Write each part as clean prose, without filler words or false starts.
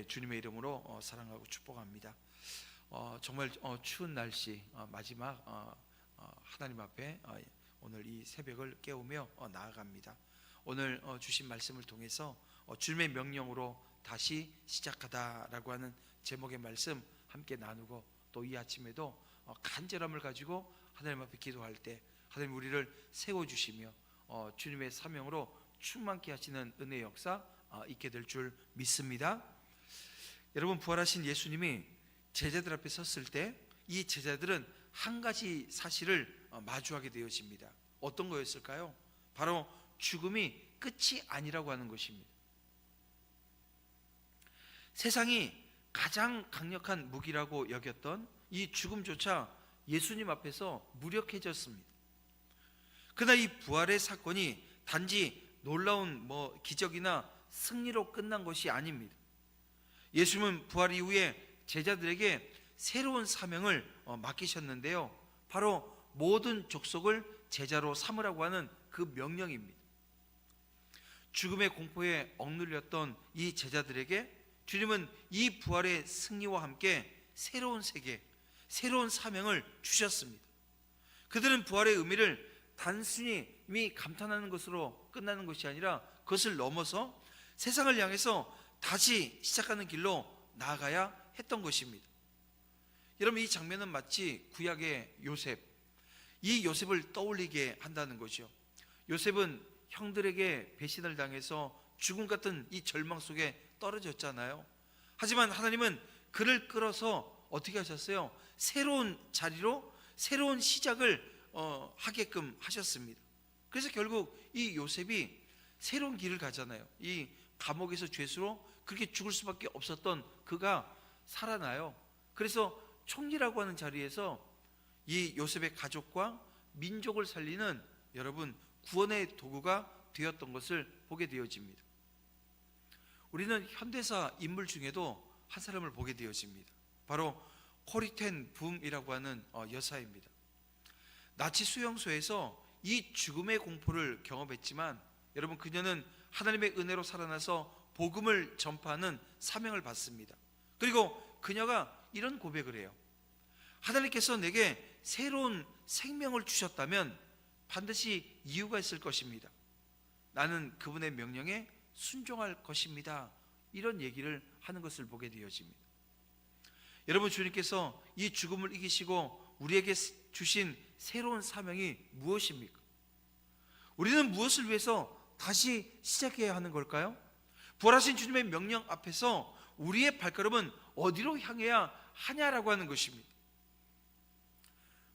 주님의 이름으로 사랑하고 축복합니다. 정말 추운 날씨 마지막 하나님 앞에 오늘 이 새벽을 깨우며 나아갑니다. 오늘 주신 말씀을 통해서 주님의 명령으로 다시 시작하다라고 하는 제목의 말씀 함께 나누고, 또 이 아침에도 간절함을 가지고 하나님 앞에 기도할 때 하나님 우리를 세워주시며 주님의 사명으로 충만케 하시는 은혜의 역사 있게 될 줄 믿습니다. 여러분, 부활하신 예수님이 제자들 앞에 섰을 때 이 제자들은 한 가지 사실을 마주하게 되어집니다. 어떤 거였을까요? 바로 죽음이 끝이 아니라고 하는 것입니다. 세상이 가장 강력한 무기라고 여겼던 이 죽음조차 예수님 앞에서 무력해졌습니다. 그러나 이 부활의 사건이 단지 놀라운 기적이나 승리로 끝난 것이 아닙니다. 예수님은 부활 이후에 제자들에게 새로운 사명을 맡기셨는데요, 바로 모든 족속을 제자로 삼으라고 하는 그 명령입니다. 죽음의 공포에 억눌렸던 이 제자들에게 주님은 이 부활의 승리와 함께 새로운 세계, 새로운 사명을 주셨습니다. 그들은 부활의 의미를 단순히 이미 감탄하는 것으로 끝나는 것이 아니라 그것을 넘어서 세상을 향해서 다시 시작하는 길로 나아가야 했던 것입니다. 여러분, 이 장면은 마치 구약의 요셉, 이 요셉을 떠올리게 한다는 거죠. 요셉은 형들에게 배신을 당해서 죽음 같은 이 절망 속에 떨어졌잖아요. 하지만 하나님은 그를 끌어서 어떻게 하셨어요? 새로운 자리로 새로운 시작을 하게끔 하셨습니다. 그래서 결국 이 요셉이 새로운 길을 가잖아요. 이 감옥에서 죄수로 그렇게 죽을 수밖에 없었던 그가 살아나요. 그래서 총리라고 하는 자리에서 이 요셉의 가족과 민족을 살리는, 여러분, 구원의 도구가 되었던 것을 보게 되어집니다. 우리는 현대사 인물 중에도 한 사람을 보게 되어집니다. 바로 코리텐 붐이라고 하는 여사입니다. 나치 수용소에서 이 죽음의 공포를 경험했지만, 여러분, 그녀는 하나님의 은혜로 살아나서 복음을 전파하는 사명을 받습니다. 그리고 그녀가 이런 고백을 해요. 하나님께서 내게 새로운 생명을 주셨다면 반드시 이유가 있을 것입니다. 나는 그분의 명령에 순종할 것입니다. 이런 얘기를 하는 것을 보게 되어집니다. 여러분, 주님께서 이 죽음을 이기시고 우리에게 주신 새로운 사명이 무엇입니까? 우리는 무엇을 위해서 다시 시작해야 하는 걸까요? 부활하신 주님의 명령 앞에서 우리의 발걸음은 어디로 향해야 하냐라고 하는 것입니다.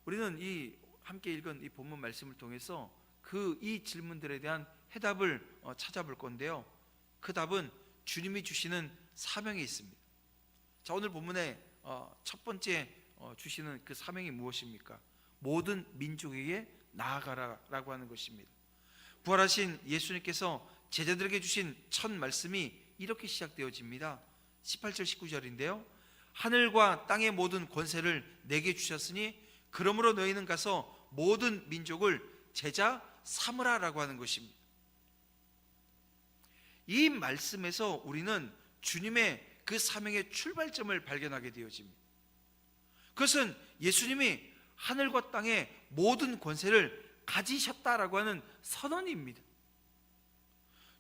우리는 이 함께 읽은 이 본문 말씀을 통해서 이 질문들에 대한 해답을 찾아볼 건데요, 그 답은 주님이 주시는 사명에 있습니다. 자, 오늘 본문의 첫 번째 주시는 그 사명이 무엇입니까? 모든 민족에게 나아가라라고 하는 것입니다. 부활하신 예수님께서 제자들에게 주신 첫 말씀이 이렇게 시작되어집니다. 18절 19절인데요 하늘과 땅의 모든 권세를 내게 주셨으니 그러므로 너희는 가서 모든 민족을 제자 삼으라라고 하는 것입니다. 이 말씀에서 우리는 주님의 그 사명의 출발점을 발견하게 되어집니다. 그것은 예수님이 하늘과 땅의 모든 권세를 가지셨다라고 하는 선언입니다.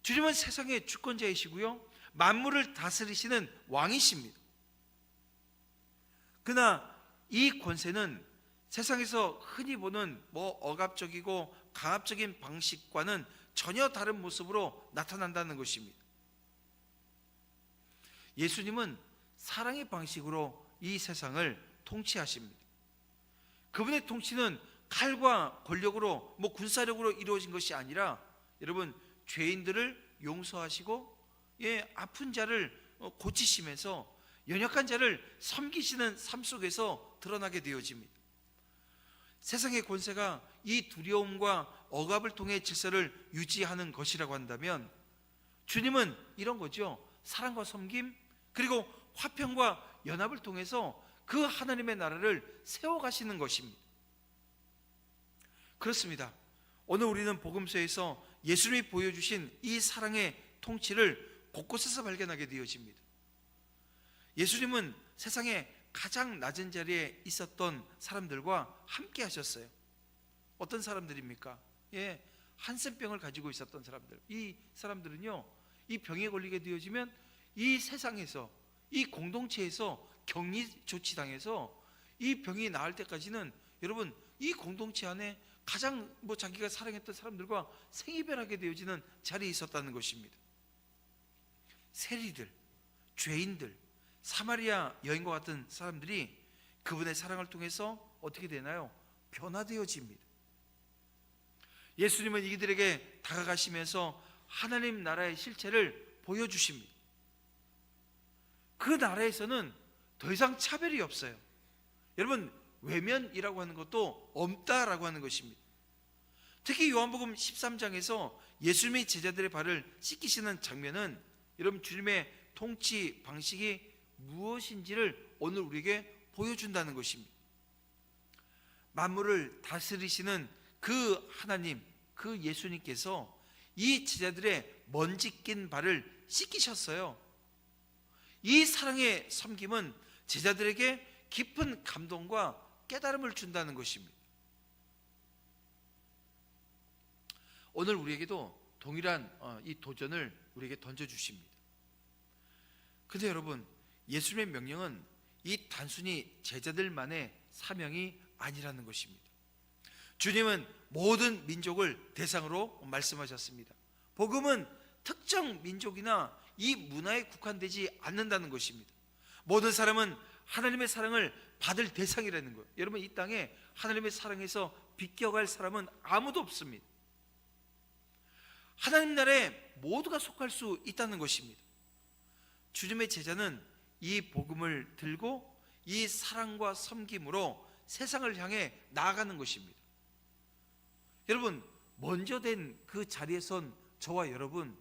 주님은 세상의 주권자이시고요, 만물을 다스리시는 왕이십니다. 그러나 이 권세는 세상에서 흔히 보는 억압적이고 강압적인 방식과는 전혀 다른 모습으로 나타난다는 것입니다. 예수님은 사랑의 방식으로 이 세상을 통치하십니다. 그분의 통치는 칼과 권력으로 군사력으로 이루어진 것이 아니라, 여러분, 죄인들을 용서하시고 아픈 자를 고치시면서 연약한 자를 섬기시는 삶 속에서 드러나게 되어집니다. 세상의 권세가 이 두려움과 억압을 통해 질서를 유지하는 것이라고 한다면, 주님은 이런 거죠. 사랑과 섬김, 그리고 화평과 연합을 통해서 그 하나님의 나라를 세워가시는 것입니다. 그렇습니다. 오늘 우리는 복음서에서 예수님이 보여주신 이 사랑의 통치를 곳곳에서 발견하게 되어집니다. 예수님은 세상에 가장 낮은 자리에 있었던 사람들과 함께 하셨어요. 어떤 사람들입니까? 한센병을 가지고 있었던 사람들. 이 사람들은요, 이 병에 걸리게 되어지면 이 세상에서, 이 공동체에서 격리 조치당해서 이 병이 나을 때까지는 여러분, 이 공동체 안에 가장 자기가 사랑했던 사람들과 생이별하게 되어지는 자리에 있었다는 것입니다. 세리들, 죄인들, 사마리아 여인과 같은 사람들이 그분의 사랑을 통해서 어떻게 되나요? 변화되어집니다. 예수님은 이들에게 다가가시면서 하나님 나라의 실체를 보여주십니다. 그 나라에서는 더 이상 차별이 없어요. 여러분, 외면이라고 하는 것도 없다라고 하는 것입니다. 특히 요한복음 13장에서 예수님의 제자들의 발을 씻기시는 장면은 여러분, 주님의 통치 방식이 무엇인지를 오늘 우리에게 보여준다는 것입니다. 만물을 다스리시는 그 하나님, 그 예수님께서 이 제자들의 먼지 낀 발을 씻기셨어요. 이 사랑의 섬김은 제자들에게 깊은 감동과 깨달음을 준다는 것입니다. 오늘 우리에게도 동일한 이 도전을 우리에게 던져주십니다. 근데 여러분, 예수님의 명령은 이 단순히 제자들만의 사명이 아니라는 것입니다. 주님은 모든 민족을 대상으로 말씀하셨습니다. 복음은 특정 민족이나 이 문화에 국한되지 않는다는 것입니다. 모든 사람은 하나님의 사랑을 받을 대상이라는 거예요. 여러분, 이 땅에 하나님의 사랑에서 비껴갈 사람은 아무도 없습니다. 하나님 나라에 모두가 속할 수 있다는 것입니다. 주님의 제자는 이 복음을 들고 이 사랑과 섬김으로 세상을 향해 나아가는 것입니다. 여러분, 먼저 된 그 자리에 선 저와 여러분,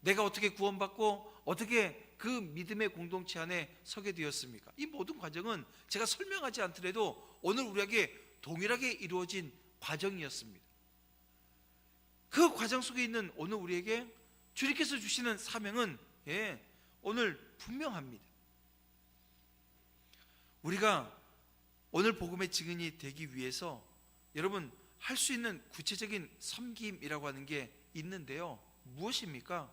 내가 어떻게 구원받고 어떻게 그 믿음의 공동체 안에 서게 되었습니까? 이 모든 과정은 제가 설명하지 않더라도 오늘 우리에게 동일하게 이루어진 과정이었습니다. 그 과정 속에 있는 오늘 우리에게 주님께서 주시는 사명은 오늘 분명합니다. 우리가 오늘 복음의 증인이 되기 위해서 여러분, 할 수 있는 구체적인 섬김이라고 하는 게 있는데요. 무엇입니까?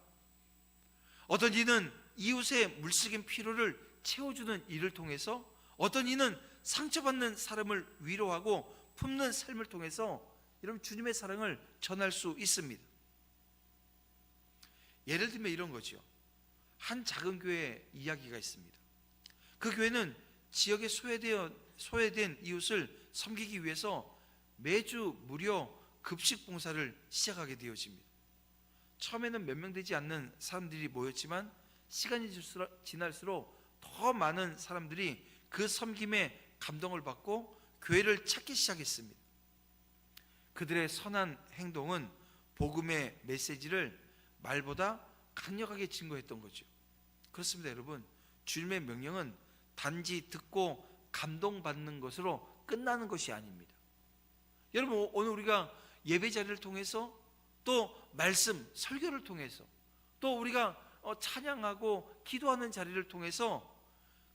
어떤 이는 이웃의 물색인 필요를 채워주는 일을 통해서, 어떤 이는 상처받는 사람을 위로하고 품는 삶을 통해서 여러분, 주님의 사랑을 전할 수 있습니다. 예를 들면 이런 거죠. 한 작은 교회 이야기가 있습니다. 그 교회는 지역에 소외된 이웃을 섬기기 위해서 매주 무료 급식 봉사를 시작하게 되어집니다. 처음에는 몇 명 되지 않는 사람들이 모였지만 시간이 지날수록 더 많은 사람들이 그 섬김에 감동을 받고 교회를 찾기 시작했습니다. 그들의 선한 행동은 복음의 메시지를 말보다 강력하게 증거했던 거죠. 그렇습니다. 여러분, 주님의 명령은 단지 듣고 감동받는 것으로 끝나는 것이 아닙니다. 여러분, 오늘 우리가 예배 자리를 통해서, 또 말씀, 설교를 통해서, 또 우리가 찬양하고 기도하는 자리를 통해서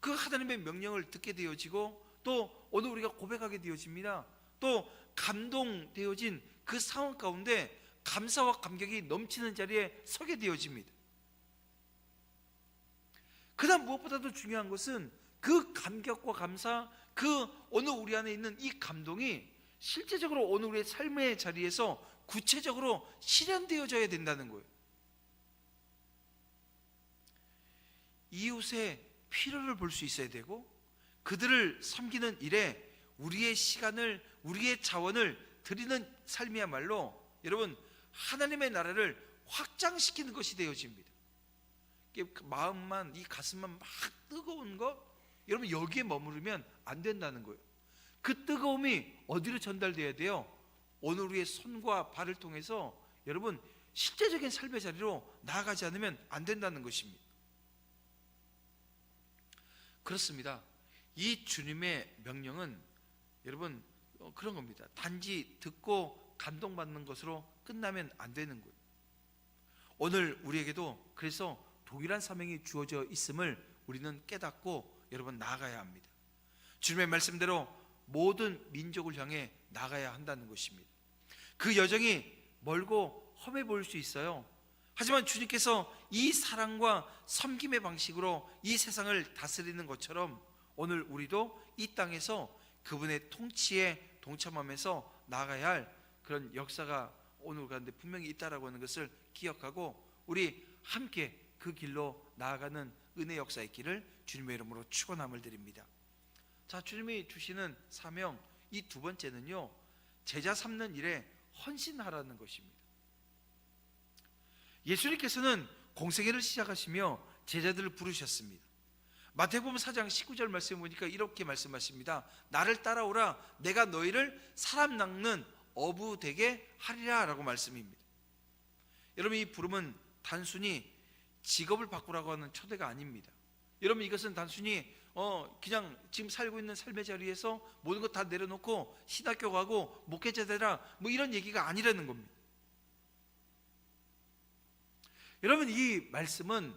그 하나님의 명령을 듣게 되어지고, 또 오늘 우리가 고백하게 되어집니다. 또 감동되어진 그 상황 가운데 감사와 감격이 넘치는 자리에 서게 되어집니다. 그다음 무엇보다도 중요한 것은 그 감격과 감사, 그 오늘 우리 안에 있는 이 감동이 실제적으로 오늘 우리의 삶의 자리에서 구체적으로 실현되어져야 된다는 거예요. 이웃의 필요를 볼 수 있어야 되고, 그들을 섬기는 일에 우리의 시간을, 우리의 자원을 드리는 삶이야말로 여러분, 하나님의 나라를 확장시키는 것이 되어집니다. 마음만, 이 가슴만 막 뜨거운 거, 여러분 여기에 머무르면 안 된다는 거예요. 그 뜨거움이 어디로 전달돼야 돼요? 오늘 우리의 손과 발을 통해서 여러분, 실제적인 삶의 자리로 나아가지 않으면 안 된다는 것입니다. 그렇습니다. 이 주님의 명령은 여러분 그런 겁니다. 단지 듣고 감동받는 것으로 끝나면 안 되는 거예요. 오늘 우리에게도 그래서 동일한 사명이 주어져 있음을 우리는 깨닫고 여러분 나아가야 합니다. 주님의 말씀대로 모든 민족을 향해 나가야 한다는 것입니다. 그 여정이 멀고 험해 보일 수 있어요. 하지만 주님께서 이 사랑과 섬김의 방식으로 이 세상을 다스리는 것처럼 오늘 우리도 이 땅에서 그분의 통치에 동참하면서 나아가야 할 그런 역사가 오늘 가운데 분명히 있다라고 하는 것을 기억하고 우리 함께 그 길로 나아가는 은혜 역사 있기를 주님의 이름으로 축원함을 드립니다. 자, 주님이 주시는 사명 이 두 번째는요, 제자 삼는 일에 헌신하라는 것입니다. 예수님께서는 공생애를 시작하시며 제자들을 부르셨습니다. 마태복음 4장 19절 말씀 보니까 이렇게 말씀하십니다. 나를 따라오라, 내가 너희를 사람 낚는 어부 되게 하리라 라고 말씀입니다. 여러분, 이 부름은 단순히 직업을 바꾸라고 하는 초대가 아닙니다. 여러분, 이것은 단순히 그냥 지금 살고 있는 삶의 자리에서 모든 것 다 내려놓고 신학교 가고 목회자 되라 뭐 이런 얘기가 아니라는 겁니다. 여러분, 이 말씀은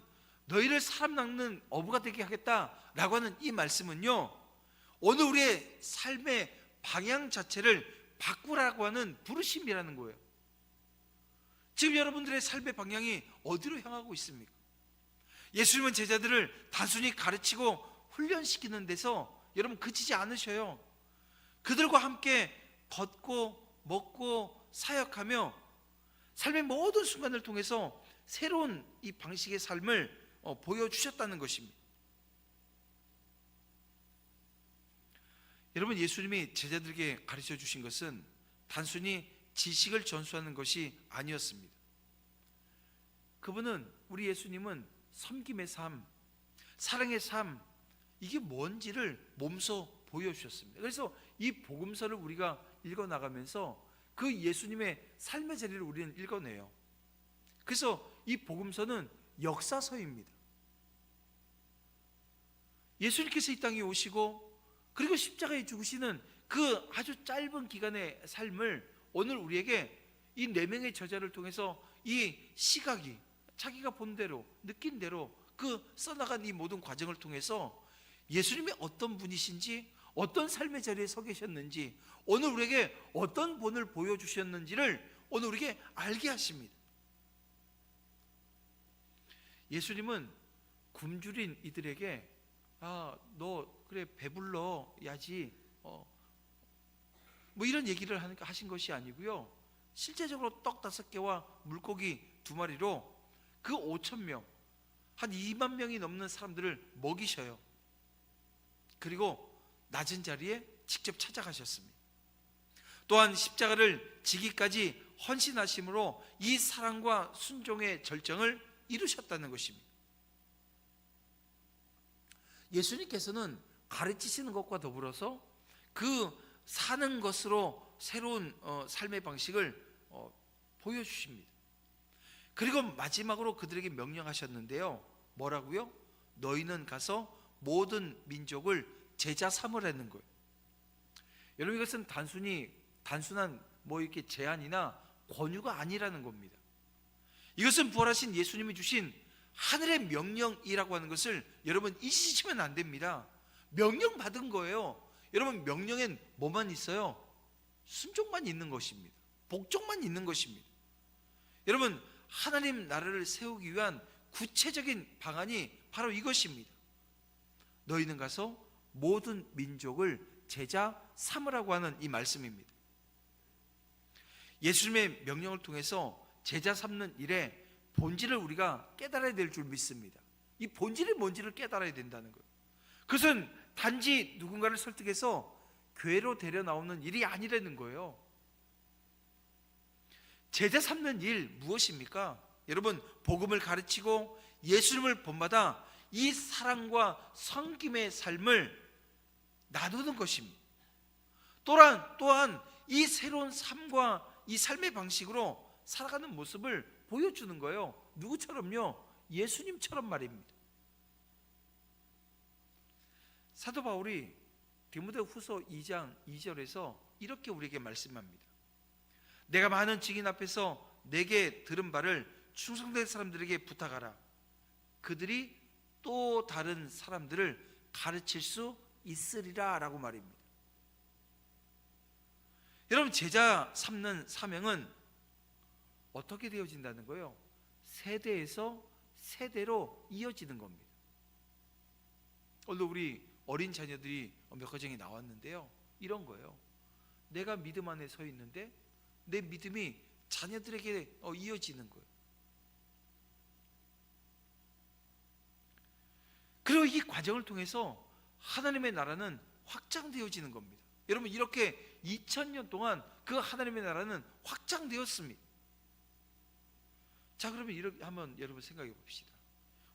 너희를 사람 낚는 어부가 되게 하겠다라고 하는 이 말씀은요, 오늘 우리의 삶의 방향 자체를 바꾸라고 하는 부르심이라는 거예요. 지금 여러분들의 삶의 방향이 어디로 향하고 있습니까? 예수님은 제자들을 단순히 가르치고 훈련시키는 데서 여러분 그치지 않으셔요. 그들과 함께 걷고 먹고 사역하며 삶의 모든 순간을 통해서 새로운 이 방식의 삶을 보여주셨다는 것입니다. 여러분, 예수님이 제자들에게 가르쳐 주신 것은 단순히 지식을 전수하는 것이 아니었습니다. 그분은, 우리 예수님은 섬김의 삶, 사랑의 삶, 이게 뭔지를 몸소 보여주셨습니다. 그래서 이 복음서를 우리가 읽어나가면서 그 예수님의 삶의 자리를 우리는 읽어내요. 그래서 이 복음서는 역사서입니다. 예수님께서 이 땅에 오시고 그리고 십자가에 죽으시는 그 아주 짧은 기간의 삶을 오늘 우리에게 이 네 명의 저자를 통해서 이 시각이 자기가 본 대로 느낀 대로 그 써나간 이 모든 과정을 통해서 예수님이 어떤 분이신지, 어떤 삶의 자리에 서 계셨는지, 오늘 우리에게 어떤 본을 보여주셨는지를 오늘 우리에게 알게 하십니다. 예수님은 굶주린 이들에게 너 그래 배불러야지 뭐 이런 얘기를 하신 것이 아니고요, 실제적으로 떡 5개와 물고기 2마리로 그 5,000명, 한 2만 명이 넘는 사람들을 먹이셔요. 그리고 낮은 자리에 직접 찾아가셨습니다. 또한 십자가를 지기까지 헌신하심으로 이 사랑과 순종의 절정을 이루셨다는 것입니다. 예수님께서는 가르치시는 것과 더불어서 그 사는 것으로 새로운 삶의 방식을 보여주십니다. 그리고 마지막으로 그들에게 명령하셨는데요, 뭐라고요? 너희는 가서 모든 민족을 제자 삼으라는 거예요. 여러분, 이것은 단순한 뭐 이렇게 제안이나 권유가 아니라는 겁니다. 이것은 부활하신 예수님이 주신 하늘의 명령이라고 하는 것을 여러분 잊으시면 안 됩니다. 명령 받은 거예요. 여러분, 명령엔 뭐만 있어요? 순종만 있는 것입니다. 복종만 있는 것입니다. 여러분, 하나님 나라를 세우기 위한 구체적인 방안이 바로 이것입니다. 너희는 가서 모든 민족을 제자 삼으라고 하는 이 말씀입니다. 예수님의 명령을 통해서 제자 삼는 일에 본질을 우리가 깨달아야 될 줄 믿습니다. 이 본질이 뭔지를 깨달아야 된다는 거예요. 그것은 단지 누군가를 설득해서 교회로 데려 나오는 일이 아니라는 거예요. 제자 삼는 일 무엇입니까? 여러분, 복음을 가르치고 예수님을 본받아 이 사랑과 섬김의 삶을 나누는 것입니다. 또한 이 새로운 삶과 이 삶의 방식으로 살아가는 모습을 보여주는 거예요. 누구처럼요? 예수님처럼 말입니다. 사도 바울이 디모데후서 2장 2절에서 이렇게 우리에게 말씀합니다. 내가 많은 증인 앞에서 내게 들은 바를 충성된 사람들에게 부탁하라. 그들이 또 다른 사람들을 가르칠 수 있으리라 라고 말입니다. 여러분, 제자 삼는 사명은 어떻게 되어진다는 거예요? 세대에서 세대로 이어지는 겁니다. 오늘 우리 어린 자녀들이 몇 가정이 나왔는데요, 이런 거예요. 내가 믿음 안에 서 있는데 내 믿음이 자녀들에게 이어지는 거예요. 그리고 이 과정을 통해서 하나님의 나라는 확장되어지는 겁니다. 여러분, 이렇게 2000년 동안 그 하나님의 나라는 확장되었습니다. 자, 그러면 이렇게 한번 여러분 생각해 봅시다.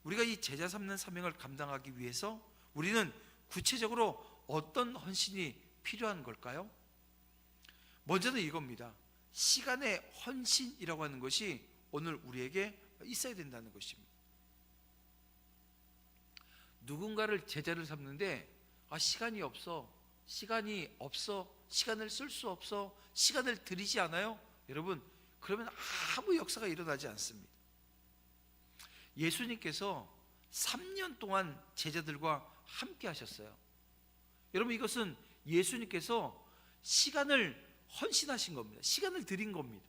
우리가 이 제자 삼는 사명을 감당하기 위해서 우리는 구체적으로 어떤 헌신이 필요한 걸까요? 먼저는 이겁니다. 시간의 헌신이라고 하는 것이 오늘 우리에게 있어야 된다는 것입니다. 누군가를 제자를 삼는데 시간이 없어, 시간을 쓸 수 없어, 시간을 들이지 않아요? 여러분, 그러면 아무 역사가 일어나지 않습니다. 예수님께서 3년 동안 제자들과 함께 하셨어요. 여러분, 이것은 예수님께서 시간을 헌신하신 겁니다. 시간을 드린 겁니다.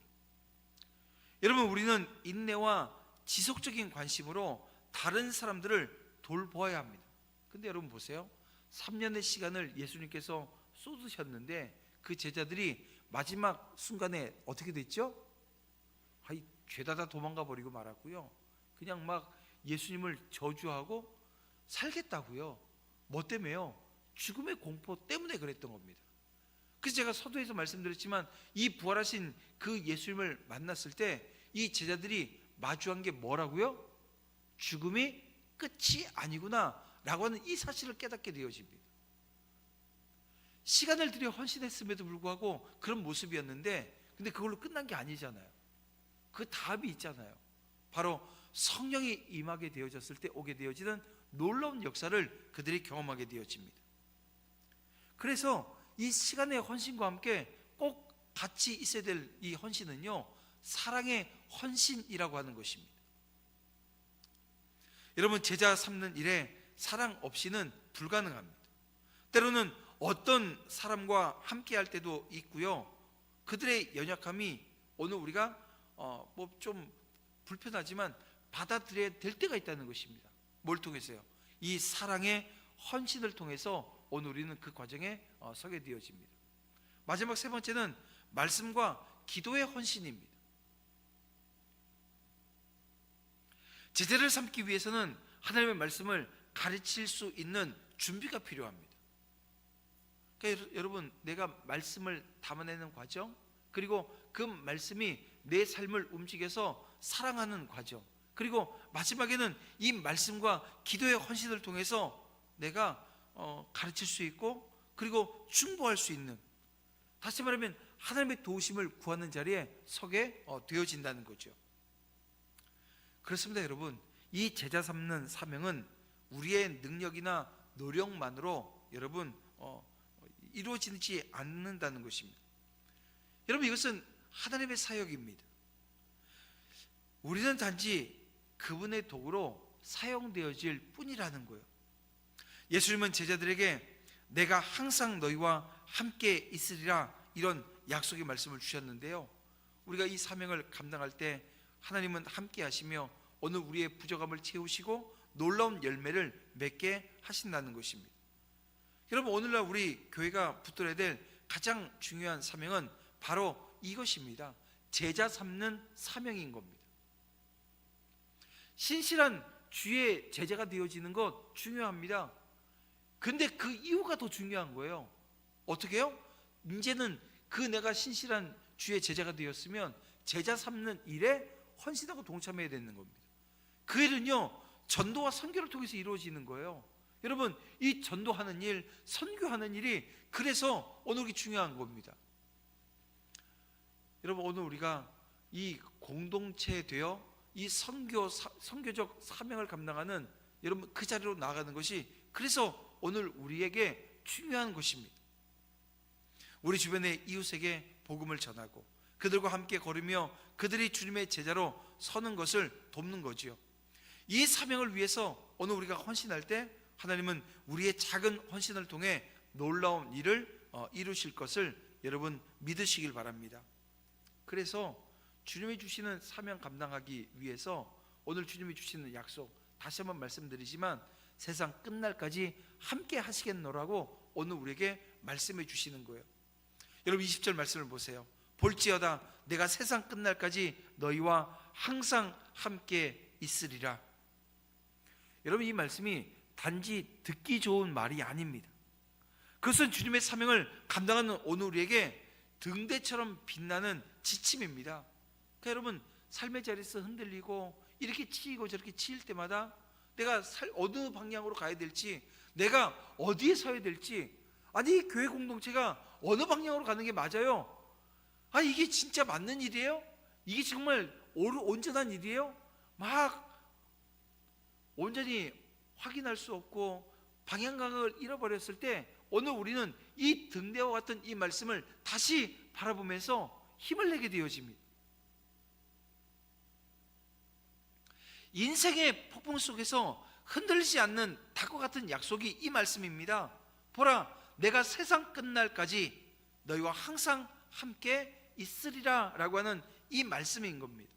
여러분, 우리는 인내와 지속적인 관심으로 다른 사람들을 돌보아야 합니다. 근데 여러분 보세요. 3년의 시간을 예수님께서 쏟으셨는데 그 제자들이 마지막 순간에 어떻게 됐죠? 죄다 다 도망가 버리고 말았고요. 그냥 막 예수님을 저주하고 살겠다고요. 뭐 때문에요? 죽음의 공포 때문에 그랬던 겁니다. 그래서 제가 서두에서 말씀드렸지만 이 부활하신 그 예수님을 만났을 때 이 제자들이 마주한 게 뭐라고요? 죽음이 끝이 아니구나 라고 하는 이 사실을 깨닫게 되어집니다. 시간을 들여 헌신했음에도 불구하고 그런 모습이었는데, 근데 그걸로 끝난 게 아니잖아요. 그 다음이 있잖아요. 바로 성령이 임하게 되어졌을 때 오게 되어지는 놀라운 역사를 그들이 경험하게 되어집니다. 그래서 이 시간의 헌신과 함께 꼭 같이 있어야 될 이 헌신은요, 사랑의 헌신이라고 하는 것입니다. 여러분, 제자 삼는 일에 사랑 없이는 불가능합니다. 때로는 어떤 사람과 함께 할 때도 있고요, 그들의 연약함이 오늘 우리가 뭐 좀 불편하지만 받아들여야 될 때가 있다는 것입니다. 뭘 통해서요? 이 사랑의 헌신을 통해서 오늘 우리는 그 과정에 서게 되어집니다. 마지막 세 번째는 말씀과 기도의 헌신입니다. 제자를 삼기 위해서는 하나님의 말씀을 가르칠 수 있는 준비가 필요합니다. 그러니까 여러분, 내가 말씀을 담아내는 과정, 그리고 그 말씀이 내 삶을 움직여서 사랑하는 과정, 그리고 마지막에는 이 말씀과 기도의 헌신을 통해서 내가 가르칠 수 있고, 그리고 중보할 수 있는, 다시 말하면 하나님의 도우심을 구하는 자리에 서게 되어진다는 거죠. 그렇습니다. 여러분, 이 제자 삼는 사명은 우리의 능력이나 노력만으로 여러분 이루어지지 않는다는 것입니다. 여러분, 이것은 하나님의 사역입니다. 우리는 단지 그분의 도구로 사용되어질 뿐이라는 거예요. 예수님은 제자들에게 내가 항상 너희와 함께 있으리라, 이런 약속의 말씀을 주셨는데요, 우리가 이 사명을 감당할 때 하나님은 함께 하시며 오늘 우리의 부족함을 채우시고 놀라운 열매를 맺게 하신다는 것입니다. 여러분, 오늘날 우리 교회가 붙들어야 될 가장 중요한 사명은 바로 이것입니다. 제자 삼는 사명인 겁니다. 신실한 주의 제자가 되어지는 것 중요합니다. 근데 그 이유가 더 중요한 거예요. 어떻게 해요? 이제는 그 내가 신실한 주의 제자가 되었으면 제자 삼는 일에 헌신하고 동참해야 되는 겁니다. 그 일은요, 전도와 선교를 통해서 이루어지는 거예요. 여러분, 이 전도하는 일, 선교하는 일이 그래서 오늘 이게 중요한 겁니다. 여러분, 오늘 우리가 이 공동체 되어 이 선교적 사명을 감당하는 여러분 그 자리로 나아가는 것이 그래서 오늘 우리에게 중요한 것입니다. 우리 주변의 이웃에게 복음을 전하고 그들과 함께 걸으며 그들이 주님의 제자로 서는 것을 돕는 거지요. 이 사명을 위해서 오늘 우리가 헌신할 때 하나님은 우리의 작은 헌신을 통해 놀라운 일을 이루실 것을 여러분 믿으시길 바랍니다. 그래서 주님이 주시는 사명 감당하기 위해서 오늘 주님이 주시는 약속, 다시 한번 말씀드리지만 세상 끝날까지 함께 하시겠노라고 오늘 우리에게 말씀해 주시는 거예요. 여러분 20절 말씀을 보세요. 볼지어다 내가 세상 끝날까지 너희와 항상 함께 있으리라. 여러분 이 말씀이 단지 듣기 좋은 말이 아닙니다. 그것은 주님의 사명을 감당하는 오늘 우리에게 등대처럼 빛나는 지침입니다. 그러니까 여러분 삶의 자리에서 흔들리고 이렇게 치이고 저렇게 치일 때마다 내가 어느 방향으로 가야 될지, 내가 어디에 서야 될지, 아니 이 교회 공동체가 어느 방향으로 가는 게 맞아요? 아 이게 진짜 맞는 일이에요? 이게 정말 온전한 일이에요? 막 온전히 확인할 수 없고 방향감을 잃어버렸을 때 오늘 우리는 이 등대와 같은 이 말씀을 다시 바라보면서 힘을 내게 되어집니다. 인생의 폭풍 속에서 흔들리지 않는 닭과 같은 약속이 이 말씀입니다. 보라 내가 세상 끝날까지 너희와 항상 함께 있으리라 라고 하는 이 말씀인 겁니다.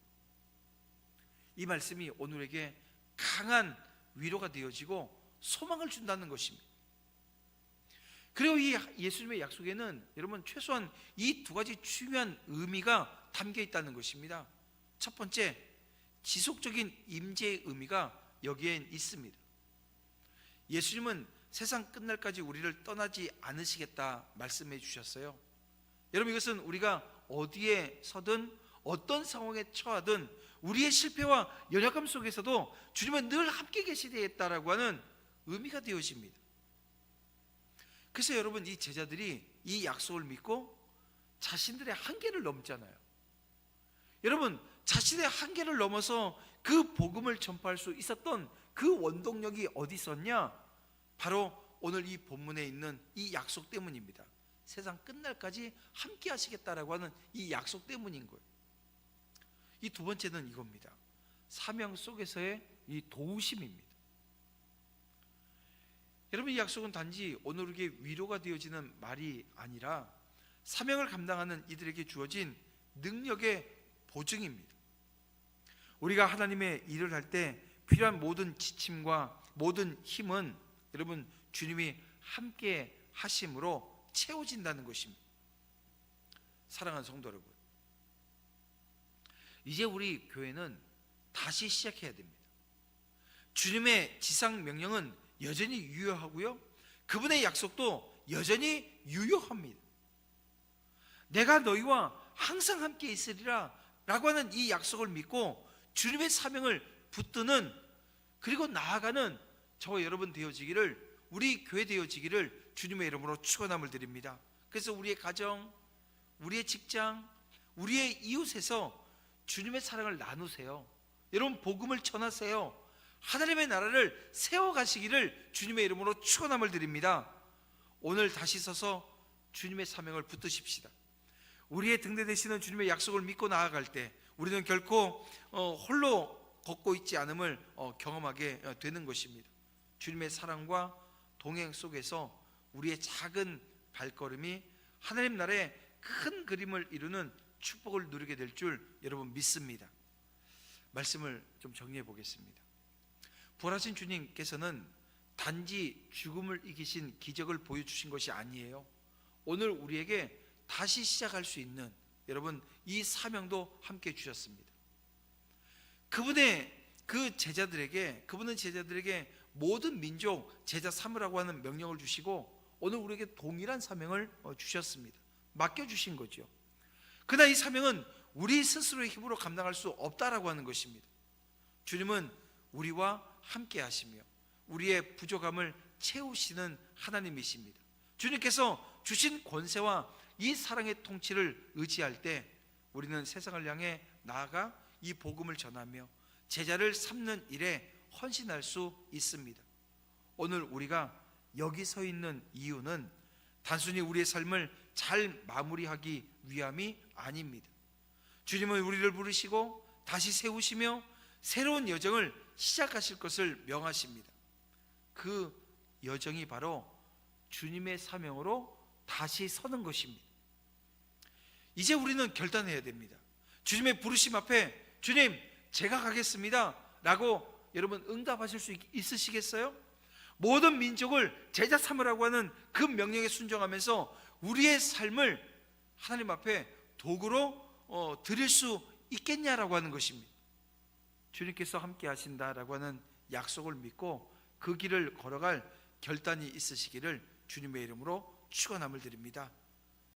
이 말씀이 오늘에게 강한 위로가 되어지고 소망을 준다는 것입니다. 그리고 이 예수님의 약속에는 여러분 최소한 이 두 가지 중요한 의미가 담겨 있다는 것입니다. 첫 번째, 지속적인 임재의 의미가 여기에 있습니다. 예수님은 세상 끝날까지 우리를 떠나지 않으시겠다 말씀해 주셨어요. 여러분 이것은 우리가 어디에 서든 어떤 상황에 처하든 우리의 실패와 연약함 속에서도 주님은 늘 함께 계시겠다라고 하는 의미가 되어집니다. 그래서 여러분 이 제자들이 이 약속을 믿고 자신들의 한계를 넘잖아요. 여러분 자신의 한계를 넘어서 그 복음을 전파할 수 있었던 그 원동력이 어디 있었냐? 바로 오늘 이 본문에 있는 이 약속 때문입니다. 세상 끝날까지 함께 하시겠다라고 하는 이 약속 때문인 거예요. 이 두 번째는 이겁니다. 사명 속에서의 이 도우심입니다. 여러분 이 약속은 단지 오늘 우리에게 위로가 되어지는 말이 아니라 사명을 감당하는 이들에게 주어진 능력의 보증입니다. 우리가 하나님의 일을 할 때 필요한 모든 지침과 모든 힘은 여러분 주님이 함께 하심으로 채워진다는 것입니다. 사랑하는 성도 여러분, 이제 우리 교회는 다시 시작해야 됩니다. 주님의 지상 명령은 여전히 유효하고요, 그분의 약속도 여전히 유효합니다. 내가 너희와 항상 함께 있으리라 라고 하는 이 약속을 믿고 주님의 사명을 붙드는, 그리고 나아가는 저와 여러분 되어지기를, 우리 교회 되어지기를 주님의 이름으로 축원함을 드립니다. 그래서 우리의 가정, 우리의 직장, 우리의 이웃에서 주님의 사랑을 나누세요. 여러분 복음을 전하세요. 하나님의 나라를 세워가시기를 주님의 이름으로 축원함을 드립니다. 오늘 다시 서서 주님의 사명을 붙드십시다. 우리의 등대 되시는 주님의 약속을 믿고 나아갈 때 우리는 결코 홀로 걷고 있지 않음을 경험하게 되는 것입니다. 주님의 사랑과 동행 속에서 우리의 작은 발걸음이 하나님 나라의 큰 그림을 이루는 축복을 누리게 될 줄 여러분 믿습니다. 말씀을 좀 정리해 보겠습니다. 부활하신 주님께서는 단지 죽음을 이기신 기적을 보여주신 것이 아니에요. 오늘 우리에게 다시 시작할 수 있는 여러분 이 사명도 함께 주셨습니다. 그분은 제자들에게 모든 민족 제자 삼으라고 하는 명령을 주시고 오늘 우리에게 동일한 사명을 주셨습니다. 맡겨주신 거죠. 그러나 이 사명은 우리 스스로의 힘으로 감당할 수 없다라고 하는 것입니다. 주님은 우리와 함께 하시며 우리의 부족함을 채우시는 하나님이십니다. 주님께서 주신 권세와 이 사랑의 통치를 의지할 때 우리는 세상을 향해 나아가 이 복음을 전하며 제자를 삼는 일에 헌신할 수 있습니다. 오늘 우리가 여기 서 있는 이유는 단순히 우리의 삶을 잘 마무리하기 위함이 아닙니다. 주님은 우리를 부르시고 다시 세우시며 새로운 여정을 시작하실 것을 명하십니다. 그 여정이 바로 주님의 사명으로 다시 서는 것입니다. 이제 우리는 결단해야 됩니다. 주님의 부르심 앞에 주님 제가 가겠습니다 라고 여러분 응답하실 수 있으시겠어요? 모든 민족을 제자 삼으라고 하는 그 명령에 순종하면서 우리의 삶을 하나님 앞에 도구로 드릴 수 있겠냐라고 하는 것입니다. 주님께서 함께 하신다라고 하는 약속을 믿고 그 길을 걸어갈 결단이 있으시기를 주님의 이름으로 축원함을 드립니다.